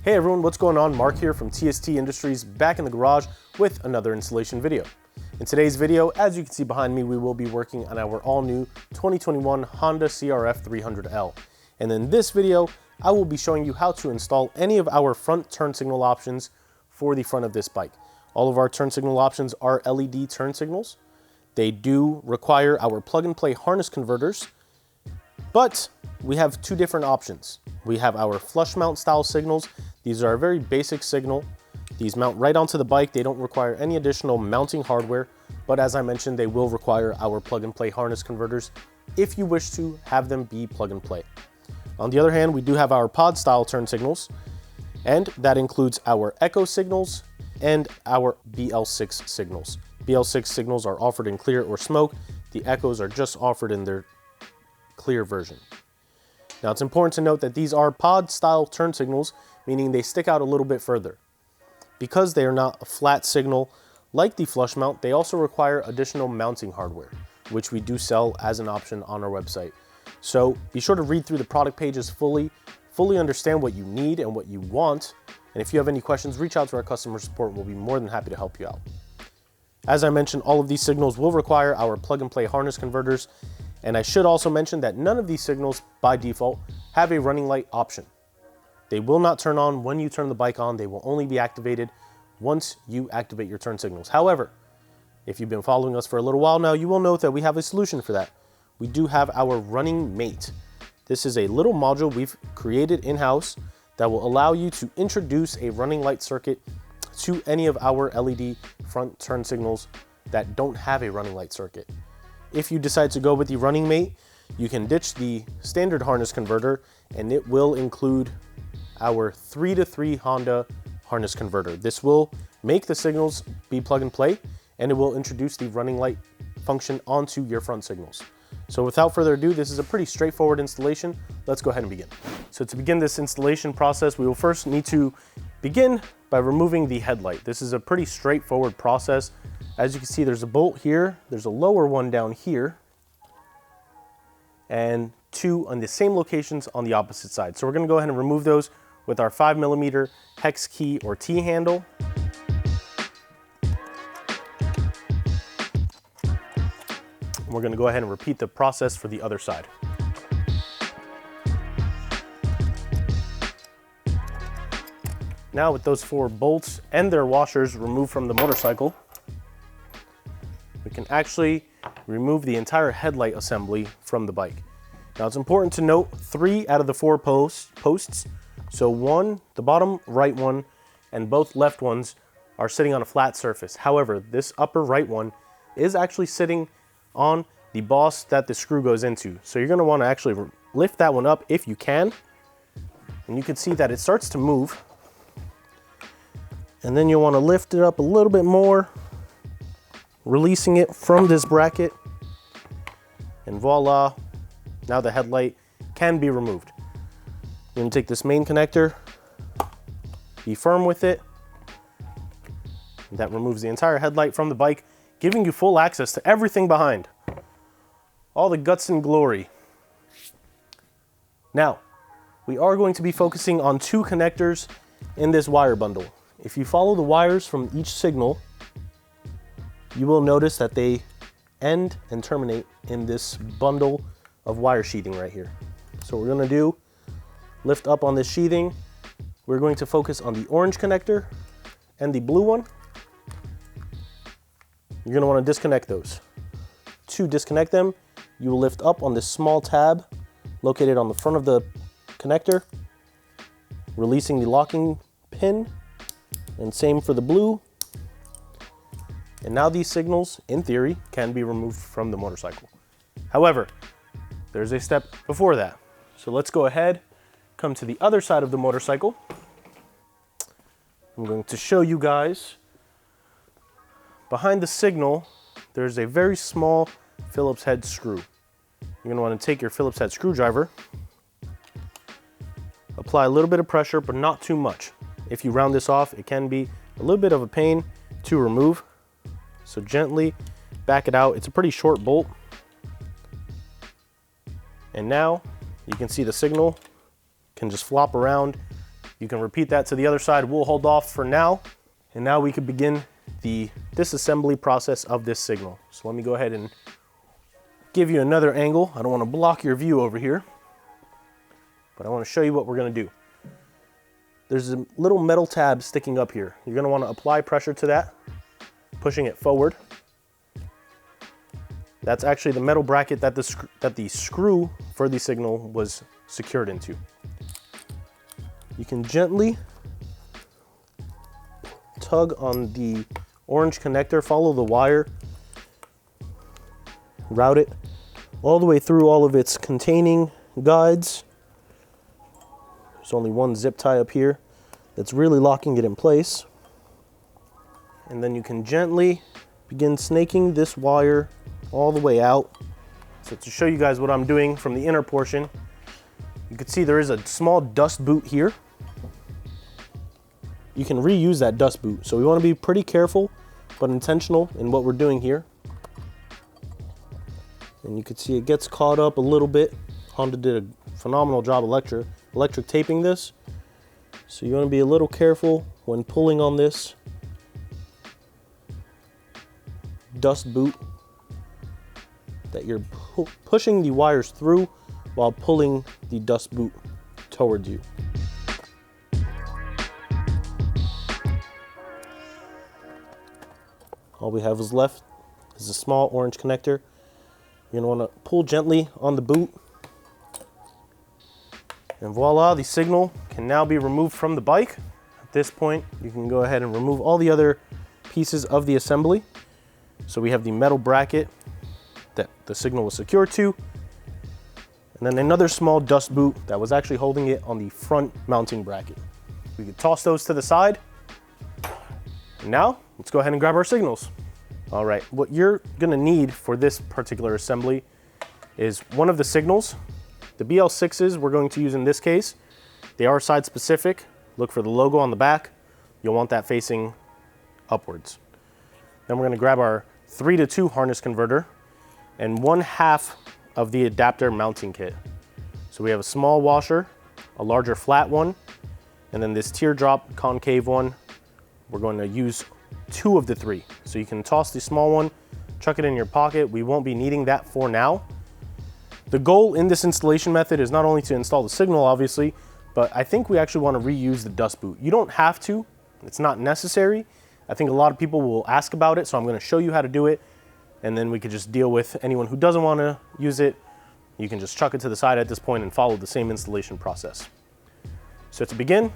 Hey everyone, what's going on? Mark here from TST Industries, back in the garage with another installation video. In today's video, as you can see behind me, we will be working on our all-new 2021 Honda CRF300L. And in this video, I will be showing you how to install any of our front turn signal options for the front of this bike. All of our turn signal options are LED turn signals. They do require our plug-and-play harness converters, but we have two different options. We have our flush mount style signals. These are a very basic signal. These mount right onto the bike. They don't require any additional mounting hardware, but as I mentioned, they will require our plug-and-play harness converters if you wish to have them be plug-and-play. On the other hand, we do have our pod style turn signals, and that includes our echo signals and our BL6 signals. BL6 signals are offered in clear or smoke. The echoes are just offered in their clear version. Now it's important to note that these are pod style turn signals, meaning they stick out a little bit further. Because they are not a flat signal like the flush mount, they also require additional mounting hardware, which we do sell as an option on our website. So be sure to read through the product pages fully understand what you need and what you want. And if you have any questions, reach out to our customer support. We'll be more than happy to help you out. As I mentioned, all of these signals will require our plug-and-play harness converters. And I should also mention that none of these signals by default have a running light option. They will not turn on when you turn the bike on. They will only be activated once you activate your turn signals. However, if you've been following us for a little while now, you will note that we have a solution for that. We do have our running mate. This is a little module we've created in-house that will allow you to introduce a running light circuit to any of our LED front turn signals that don't have a running light circuit. If you decide to go with the running mate, you can ditch the standard harness converter and it will include our 3-to-3 Honda harness converter. This will make the signals be plug and play, and it will introduce the running light function onto your front signals. So without further ado, this is a pretty straightforward installation. Let's go ahead and begin. So to begin this installation process, we will first need to begin by removing the headlight. This is a pretty straightforward process. As you can see, there's a bolt here, there's a lower one down here, and two on the same locations on the opposite side. So we're gonna go ahead and remove those with our 5mm hex key or T handle. And we're gonna go ahead and repeat the process for the other side. Now with those four bolts and their washers removed from the motorcycle, we can actually remove the entire headlight assembly from the bike. Now it's important to note 3 out of the 4 posts, so one, the bottom right one, and both left ones are sitting on a flat surface. However, this upper right one is actually sitting on the boss that the screw goes into. So you're gonna wanna actually lift that one up if you can, and you can see that it starts to move. And then you'll wanna lift it up a little bit more, releasing it from this bracket, and voila, now the headlight can be removed. You're gonna take this main connector, be firm with it, and that removes the entire headlight from the bike, giving you full access to everything behind. All the guts and glory. Now, we are going to be focusing on 2 connectors in this wire bundle. If you follow the wires from each signal, you will notice that they end and terminate in this bundle of wire sheathing right here. So what we're gonna do, lift up on this sheathing. We're going to focus on the orange connector and the blue one. You're gonna wanna disconnect those. To disconnect them, you will lift up on this small tab located on the front of the connector, releasing the locking pin, and same for the blue. And now these signals, in theory, can be removed from the motorcycle. However, there's a step before that. So let's go ahead, come to the other side of the motorcycle. I'm going to show you guys. Behind the signal, there's a very small Phillips head screw. You're gonna wanna take your Phillips head screwdriver, apply a little bit of pressure, but not too much. If you round this off, it can be a little bit of a pain to remove. So gently back it out. It's a pretty short bolt. And now you can see the signal can just flop around You can repeat that to the other side. We'll hold off for now. And now we can begin the disassembly process of this signal. So let me go ahead and give you another angle. I don't want to block your view over here, but I want to show you what we're going to do. There's a little metal tab sticking up here. You're going to want to apply pressure to that, pushing it forward. That's actually the metal bracket that the screw for the signal was secured into. You can gently tug on the orange connector, follow the wire, route it all the way through all of its containing guides. There's only one zip tie up here that's really locking it in place. And then you can gently begin snaking this wire all the way out. So to show you guys what I'm doing from the inner portion, you can see there is a small dust boot here. You can reuse that dust boot. So we want to be pretty careful but intentional in what we're doing here. And you can see it gets caught up a little bit. Honda did a phenomenal job electric taping this. So you want to be a little careful when pulling on this dust boot, that you're pushing the wires through while pulling the dust boot towards you. All we have is left is a small orange connector. You're going to want to pull gently on the boot. And voila, the signal can now be removed from the bike. At this point, you can go ahead and remove all the other pieces of the assembly. So we have the metal bracket that the signal was secured to, and then another small dust boot that was actually holding it on the front mounting bracket. We can toss those to the side. And now, let's go ahead and grab our signals. All right, what you're gonna need for this particular assembly is one of the signals. The BL6s we're going to use in this case, they are side specific. Look for the logo on the back. You'll want that facing upwards. Then we're gonna grab our 3-to-2 harness converter and 1/2 of the adapter mounting kit. So we have a small washer, a larger flat one, and then this teardrop concave one. We're going to use 2 of the 3. So you can toss the small one, chuck it in your pocket. We won't be needing that for now. The goal in this installation method is not only to install the signal, obviously, but I think we actually want to reuse the dust boot. You don't have to, it's not necessary. I think a lot of people will ask about it, so I'm going to show you how to do it, and then we could just deal with anyone who doesn't want to use it. You can just chuck it to the side at this point and follow the same installation process. So to begin,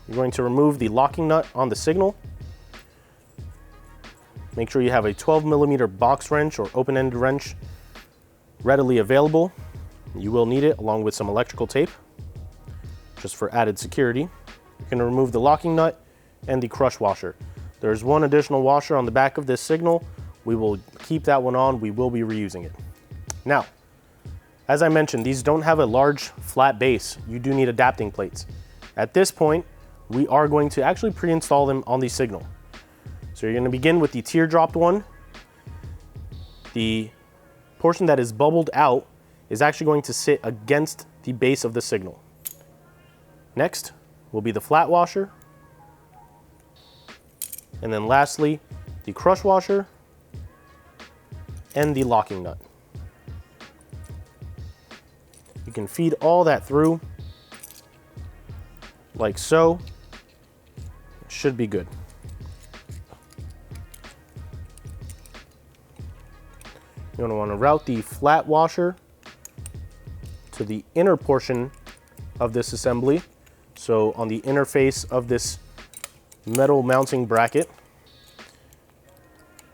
you're going to remove the locking nut on the signal. Make sure you have a 12mm box wrench or open-ended wrench readily available. You will need it along with some electrical tape, just for added security. You're going to remove the locking nut and the crush washer. There's one additional washer on the back of this signal. We will keep that one on. We will be reusing it. Now, as I mentioned, these don't have a large flat base. You do need adapting plates. At this point, we are going to actually pre-install them on the signal. So you're going to begin with the teardropped one. The portion that is bubbled out is actually going to sit against the base of the signal. Next will be the flat washer. And then lastly, the crush washer and the locking nut. You can feed all that through like so. It should be good. You're going to want to route the flat washer to the inner portion of this assembly. So on the interface of this metal mounting bracket,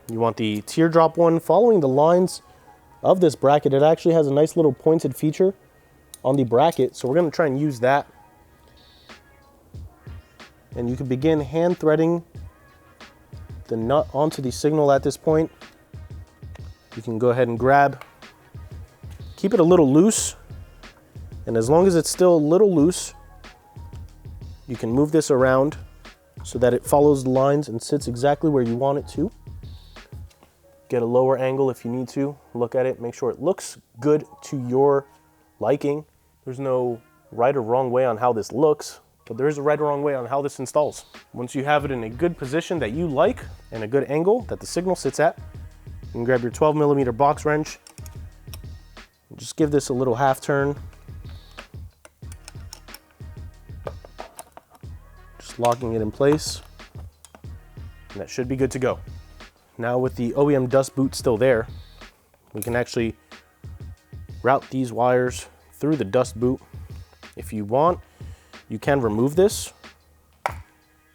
you want the teardrop one following the lines of this bracket. It actually has a nice little pointed feature on the bracket, so we're going to try and use that. And you can begin hand threading the nut onto the signal at this point. You can go ahead and grab, keep it a little loose, and as long as it's still a little loose, you can move this around so that it follows the lines and sits exactly where you want it to. Get a lower angle if you need to, look at it, make sure it looks good to your liking. There's no right or wrong way on how this looks. but there is a right or wrong way on how this installs. Once you have it in a good position that you like and a good angle that the signal sits at, you can grab your 12mm box wrench and just give this a little half turn. Just locking it in place, and that should be good to go. Now with the OEM dust boot still there, we can actually route these wires through the dust boot. If you want, you can remove this,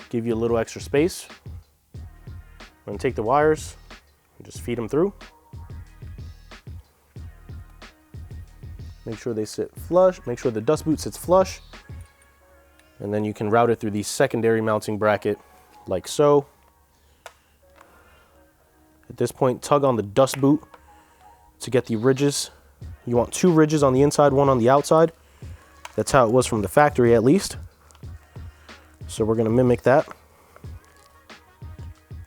give you a little extra space. I'm gonna take the wires and just feed them through. Make sure they sit flush, make sure the dust boot sits flush, and then you can route it through the secondary mounting bracket like so. At this point, tug on the dust boot to get the ridges. You want 2 ridges on the inside, 1 on the outside. That's how it was from the factory at least. So we're gonna mimic that,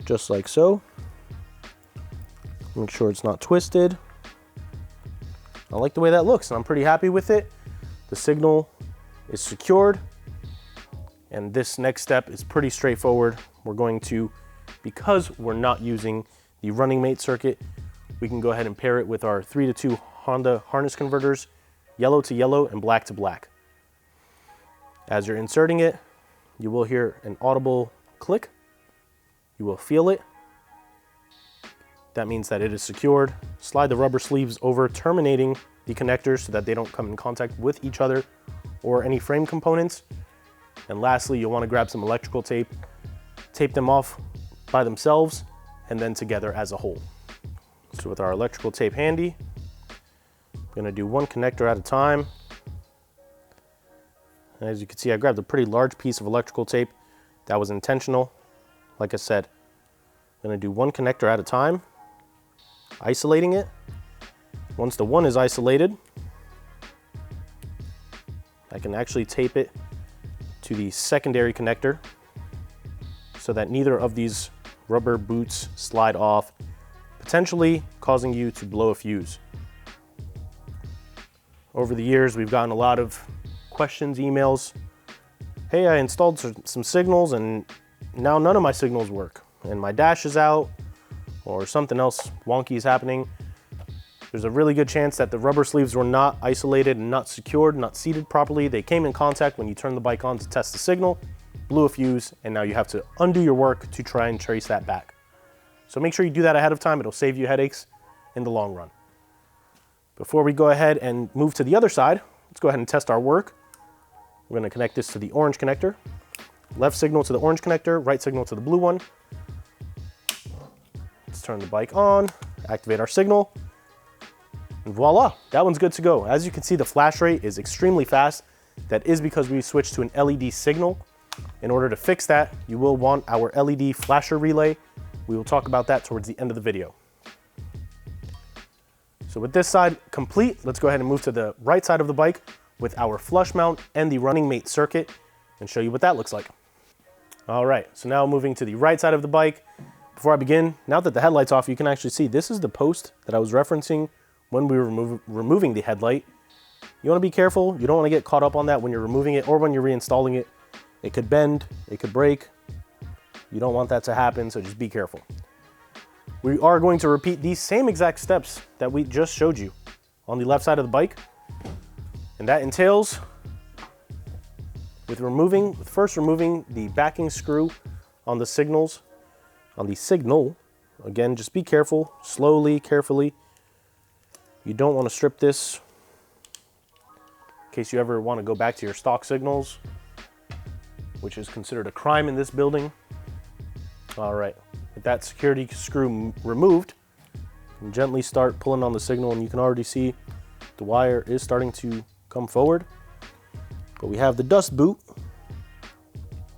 just like so. Make sure it's not twisted. I like the way that looks, and I'm pretty happy with it. The signal is secured, and this next step is pretty straightforward. We're going to, because we're not using the running mate circuit, we can go ahead and pair it with our 3-to-2 Honda harness converters, yellow to yellow and black to black. As you're inserting it, you will hear an audible click. You will feel it. That means that it is secured. Slide the rubber sleeves over, terminating the connectors so that they don't come in contact with each other or any frame components. And lastly, you'll want to grab some electrical tape, tape them off by themselves and then together as a whole. So with our electrical tape handy, I'm gonna do 1 connector at a time. And as you can see, I grabbed a pretty large piece of electrical tape. That was intentional. Like I said, I'm gonna do 1 connector at a time, isolating it. Once the 1 is isolated, I can actually tape it to the secondary connector so that neither of these rubber boots slide off, potentially causing you to blow a fuse. Over the years, we've gotten a lot of questions, emails. Hey, I installed some signals and now none of my signals work and my dash is out or something else wonky is happening. There's a really good chance that the rubber sleeves were not isolated and not secured, not seated properly. They came in contact when you turned the bike on to test the signal, blew a fuse, and now you have to undo your work to try and trace that back. So make sure you do that ahead of time. It'll save you headaches in the long run. Before we go ahead and move to the other side, let's go ahead and test our work. We're gonna connect this to the orange connector. Left signal to the orange connector, right signal to the blue one. Let's turn the bike on, activate our signal, and voila, that one's good to go. As you can see, the flash rate is extremely fast. That is because we switched to an LED signal. In order to fix that, you will want our LED flasher relay. We will talk about that towards the end of the video. So with this side complete, let's go ahead and move to the right side of the bike with our flush mount and the running mate circuit and show you what that looks like. All right, so now moving to the right side of the bike. Before I begin, now that the headlight's off, you can actually see this is the post that I was referencing when we were removing the headlight. You wanna be careful. You don't wanna get caught up on that when you're removing it or when you're reinstalling it. It could bend, it could break. You don't want that to happen, so just be careful. We are going to repeat these same exact steps that we just showed you on the left side of the bike. And that entails with first removing the backing screw on the signal. Again, just be careful, slowly, carefully. You don't want to strip this in case you ever want to go back to your stock signals, which is considered a crime in this building. All right, with that security screw removed, you can gently start pulling on the signal and you can already see the wire is starting to come forward. But we have the dust boot,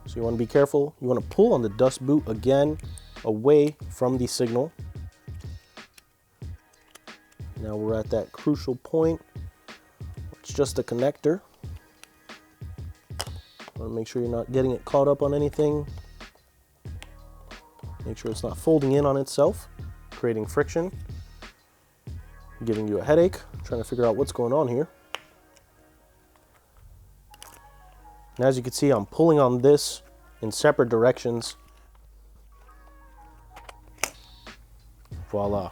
so you want to be careful. You want to pull on the dust boot again away from the signal. Now we're at that crucial point. It's just a connector. Want to make sure you're not getting it caught up on anything. Make sure it's not folding in on itself, creating friction, giving you a headache, trying to figure out what's going on here. And as you can see, I'm pulling on this in separate directions. Voila.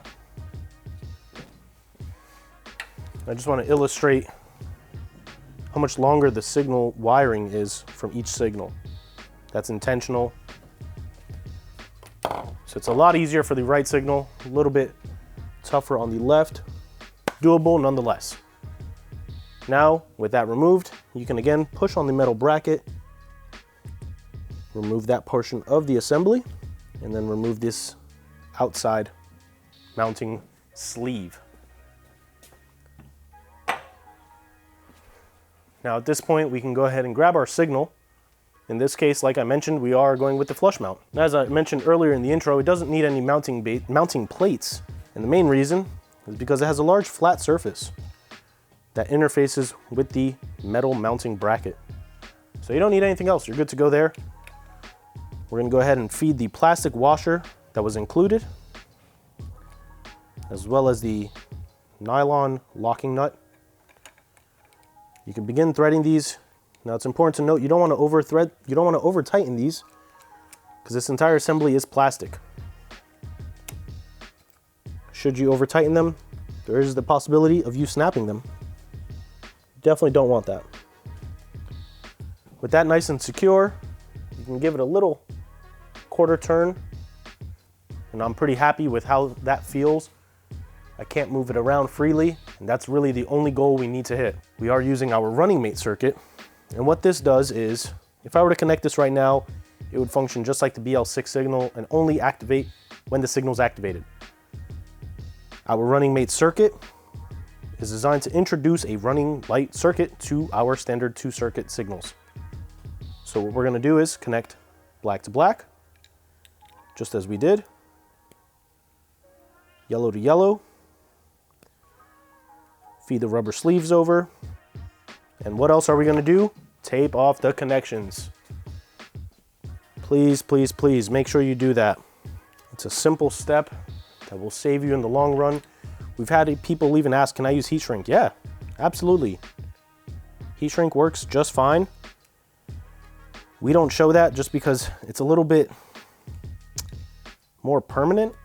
I just want to illustrate how much longer the signal wiring is from each signal. That's intentional. So it's a lot easier for the right signal, a little bit tougher on the left, doable nonetheless. Now, with that removed, you can again push on the metal bracket, remove that portion of the assembly, and then remove this outside mounting sleeve. Now at this point, we can go ahead and grab our signal. In this case, like I mentioned, we are going with the flush mount. And as I mentioned earlier in the intro, it doesn't need any mounting plates. And the main reason is because it has a large flat surface that interfaces with the metal mounting bracket. So you don't need anything else, you're good to go there. We're gonna go ahead and feed the plastic washer that was included, as well as the nylon locking nut. You can begin threading these. Now it's important to note you don't want to over tighten these because this entire assembly is plastic. Should you over tighten them, there is the possibility of you snapping them. Definitely don't want that. With that nice and secure, you can give it a little quarter turn, and I'm pretty happy with how that feels. I can't move it around freely, and that's really the only goal we need to hit. We are using our running mate circuit, and what this does is, if I were to connect this right now, it would function just like the BL6 signal and only activate when the signal is activated. Our running mate circuit is designed to introduce a running light circuit to our standard 2-circuit signals. So what we're gonna do is connect black to black, just as we did, yellow to yellow, feed the rubber sleeves over, and what else are we gonna do? Tape off the connections. Please, please, please make sure you do that. It's a simple step that will save you in the long run. We've had people even ask, can I use heat shrink? Yeah, absolutely. Heat shrink works just fine. We don't show that just because it's a little bit more permanent,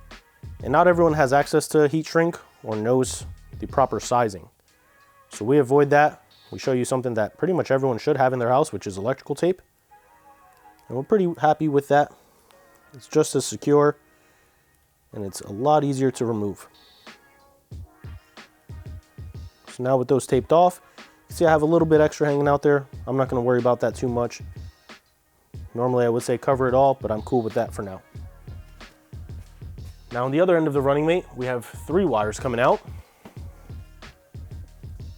and not everyone has access to heat shrink or knows the proper sizing. So we avoid that. We show you something that pretty much everyone should have in their house, which is electrical tape. And we're pretty happy with that. It's just as secure, and it's a lot easier to remove. So now with those taped off, you see I have a little bit extra hanging out there. I'm not gonna worry about that too much. Normally I would say cover it all, but I'm cool with that for now. Now on the other end of the running mate, we have 3 wires coming out.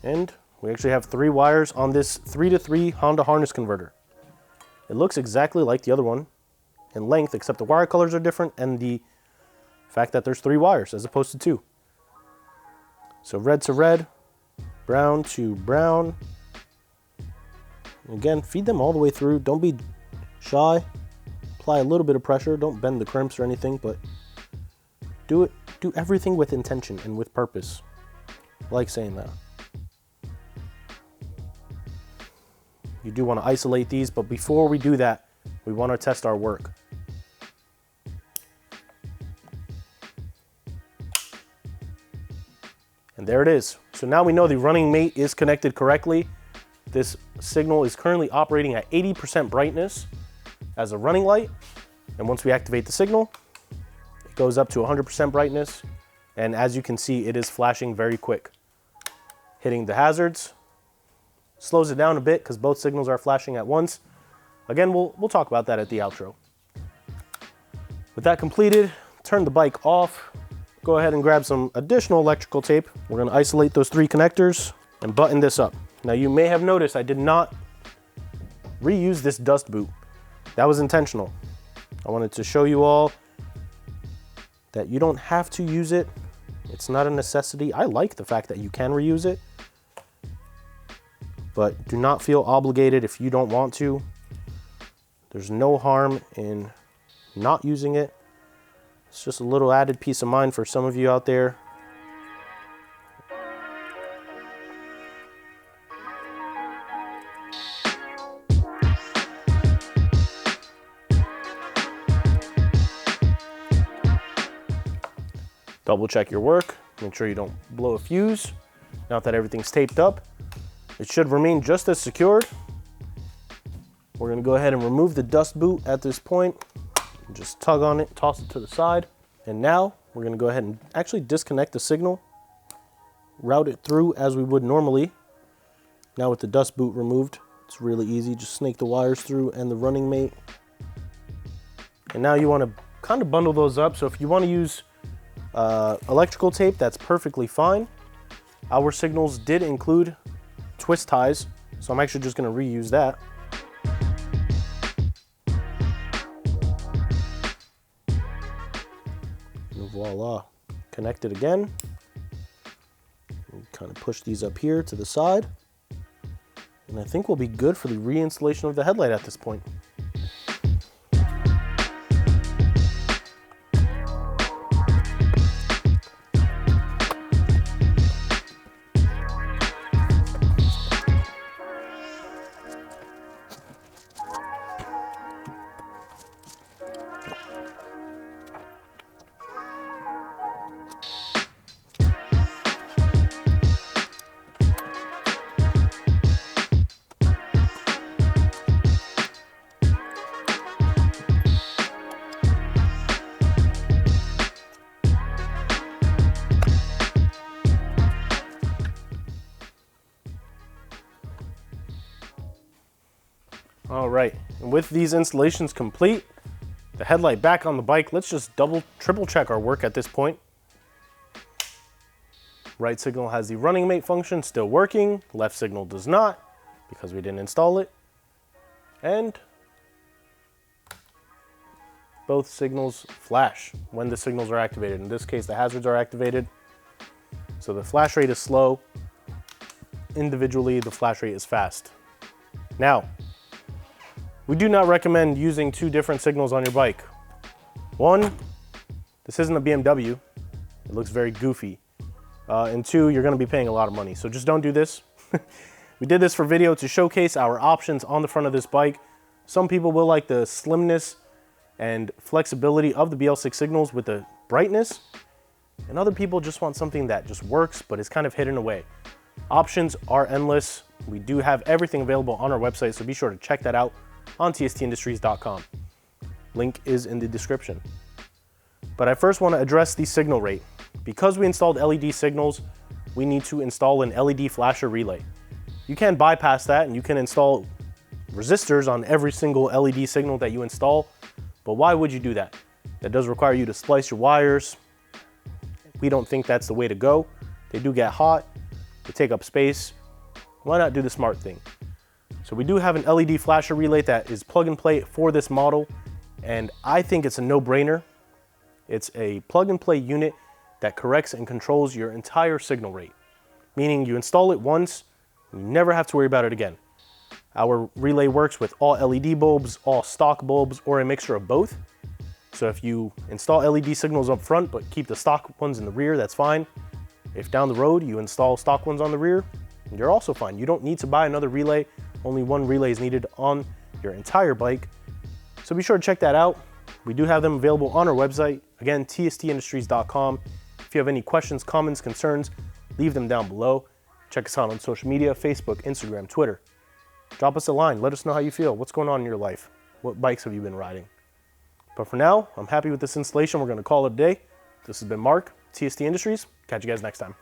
And we actually have 3 wires on this 3-to-3 Honda harness converter. It looks exactly like the other one in length, except the wire colors are different and the fact that there's 3 wires as opposed to 2. So red to red, brown to brown. Again, feed them all the way through. Don't be shy. Apply a little bit of pressure. Don't bend the crimps or anything, but do everything with intention and with purpose. I like saying that. You do want to isolate these, but before we do that, we want to test our work. And there it is. So now we know the running mate is connected correctly. This signal is currently operating at 80% brightness as a running light. And once we activate the signal, it goes up to 100% brightness. And as you can see, it is flashing very quick. Hitting the hazards. Slows it down a bit because both signals are flashing at once. Again, we'll talk about that at the outro. With that completed, turn the bike off. Go ahead and grab some additional electrical tape. We're going to isolate those 3 connectors and button this up. Now you may have noticed I did not reuse this dust boot. That was intentional. I wanted to show you all that you don't have to use it. It's not a necessity. I like the fact that you can reuse it, but do not feel obligated if you don't want to. There's no harm in not using it. It's just a little added peace of mind for some of you out there. Double check your work, make sure you don't blow a fuse. Now that everything's taped up, it should remain just as secured. We're gonna go ahead and remove the dust boot at this point. Just tug on it, toss it to the side. And now we're gonna go ahead and actually disconnect the signal, route it through as we would normally. Now with the dust boot removed, it's really easy. Just snake the wires through and the running mate. And now you wanna kind of bundle those up. So if you wanna use electrical tape, that's perfectly fine. Our signals did include twist ties, so I'm actually just gonna reuse that. And voila, connect it again. Kind of push these up here to the side. And I think we'll be good for the reinstallation of the headlight at this point. All right, and with these installations complete, the headlight back on the bike, let's just triple check our work at this point. Right signal has the running mate function still working. Left signal does not because we didn't install it. And both signals flash when the signals are activated. In this case, the hazards are activated. So the flash rate is slow. Individually, the flash rate is fast. Now, we do not recommend using two different signals on your bike. One, this isn't a BMW. It looks very goofy. And two, you're gonna be paying a lot of money. So just don't do this. We did this for video to showcase our options on the front of this bike. Some people will like the slimness and flexibility of the BL6 signals with the brightness. And other people just want something that just works, but is kind of hidden away. Options are endless. We do have everything available on our website, so be sure to check that out on tstindustries.com. Link is in the description. But I first want to address the signal rate. Because we installed LED signals, we need to install an LED flasher relay. You can bypass that and you can install resistors on every single LED signal that you install, but why would you do that? That does require you to splice your wires. We don't think that's the way to go. They do get hot, they take up space. Why not do the smart thing? So we do have an LED flasher relay that is plug and play for this model, and I think it's a no-brainer. It's a plug and play unit that corrects and controls your entire signal rate, meaning you install it once, and you never have to worry about it again. Our relay works with all LED bulbs, all stock bulbs, or a mixture of both. So if you install LED signals up front, but keep the stock ones in the rear, that's fine. If down the road you install stock ones on the rear, you're also fine. You don't need to buy another relay. Only one relay is needed on your entire bike. So be sure to check that out. We do have them available on our website. Again, tstindustries.com. If you have any questions, comments, concerns, leave them down below. Check us out on social media, Facebook, Instagram, Twitter. Drop us a line. Let us know how you feel. What's going on in your life? What bikes have you been riding? But for now, I'm happy with this installation. We're going to call it a day. This has been Mark, TST Industries. Catch you guys next time.